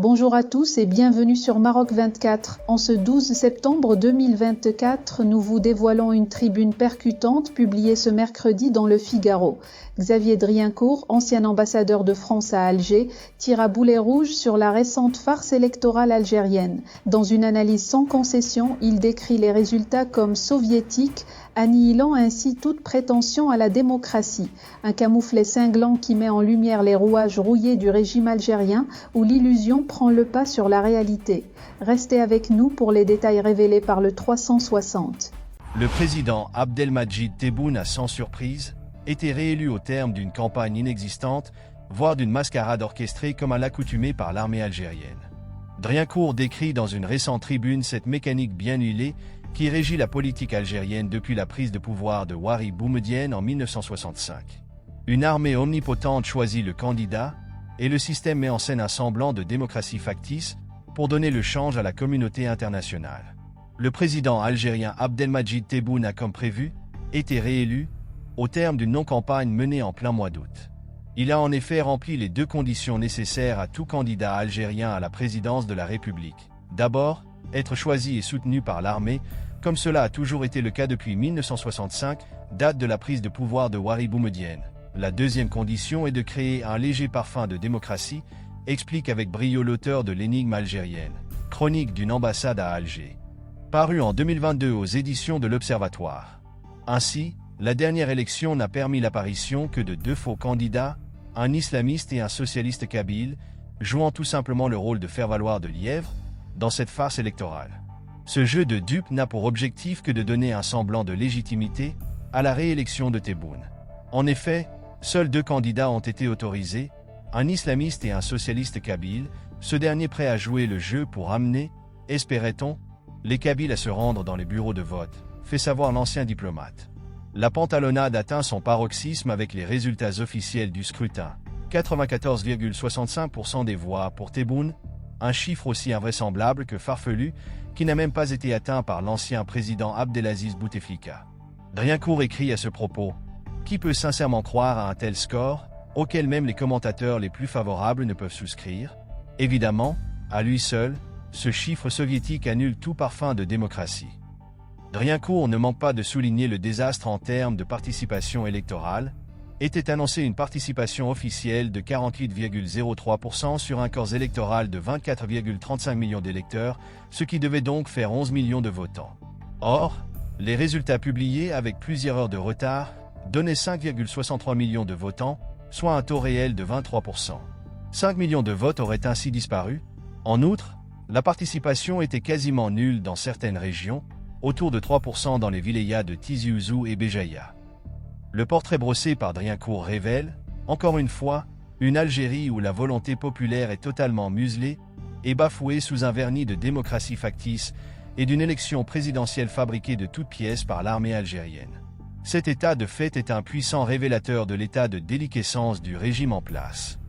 Bonjour à tous et bienvenue sur Maroc 24. En ce 12 septembre 2024, nous vous dévoilons une tribune percutante publiée ce mercredi dans Le Figaro. Xavier Driencourt, ancien ambassadeur de France à Alger, tire à boulet rouge sur la récente farce électorale algérienne. Dans une analyse sans concession, il décrit les résultats comme soviétiques, annihilant ainsi toute prétention à la démocratie. Un camouflet cinglant qui met en lumière les rouages rouillés du régime algérien où l'illusion prend le pas sur la réalité. Restez avec nous pour les détails révélés par le 360. Le président Abdelmadjid Tebboune a sans surprise été réélu au terme d'une campagne inexistante, voire d'une mascarade orchestrée comme à l'accoutumée par l'armée algérienne. Driencourt décrit dans une récente tribune cette mécanique bien huilée qui régit la politique algérienne depuis la prise de pouvoir de Houari Boumedienne en 1965. Une armée omnipotente choisit le candidat et le système met en scène un semblant de démocratie factice pour donner le change à la communauté internationale. Le président algérien Abdelmadjid Tebboune a, comme prévu, été réélu au terme d'une non-campagne menée en plein mois d'août. Il a en effet rempli les deux conditions nécessaires à tout candidat algérien à la présidence de la République. D'abord, être choisi et soutenu par l'armée, comme cela a toujours été le cas depuis 1965, date de la prise de pouvoir de Houari Boumedienne. La deuxième condition est de créer un léger parfum de démocratie, explique avec brio l'auteur de l'énigme algérienne, chronique d'une ambassade à Alger, paru en 2022 aux éditions de l'Observatoire. Ainsi, la dernière élection n'a permis l'apparition que de deux faux candidats, un islamiste et un socialiste kabyle, jouant tout simplement le rôle de faire-valoir de lièvre dans cette farce électorale. Ce jeu de dupes n'a pour objectif que de donner un semblant de légitimité à la réélection de Tebboune. En effet, seuls deux candidats ont été autorisés, un islamiste et un socialiste kabyle, ce dernier prêt à jouer le jeu pour amener, espérait-on, les Kabyles à se rendre dans les bureaux de vote, fait savoir l'ancien diplomate. La pantalonnade atteint son paroxysme avec les résultats officiels du scrutin. 94,65% des voix pour Tebboune, un chiffre aussi invraisemblable que farfelu, qui n'a même pas été atteint par l'ancien président Abdelaziz Bouteflika. Driencourt écrit à ce propos: « Qui peut sincèrement croire à un tel score, auquel même les commentateurs les plus favorables ne peuvent souscrire ? Évidemment, à lui seul, ce chiffre soviétique annule tout parfum de démocratie. » Driencourt ne manque pas de souligner le désastre en termes de participation électorale. Était annoncée une participation officielle de 48,03% sur un corps électoral de 24,35 millions d'électeurs, ce qui devait donc faire 11 millions de votants. Or, les résultats publiés avec plusieurs heures de retard donnaient 5,63 millions de votants, soit un taux réel de 23%. 5 millions de votes auraient ainsi disparu. En outre, la participation était quasiment nulle dans certaines régions, autour de 3% dans les wilayas de Tizi Ouzou et Béjaïa. Le portrait brossé par Driencourt révèle, encore une fois, une Algérie où la volonté populaire est totalement muselée et bafouée sous un vernis de démocratie factice et d'une élection présidentielle fabriquée de toutes pièces par l'armée algérienne. Cet état de fait est un puissant révélateur de l'état de déliquescence du régime en place.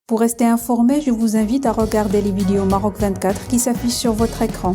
Pour rester informé, je vous invite à regarder les vidéos Maroc 24 qui s'affichent sur votre écran.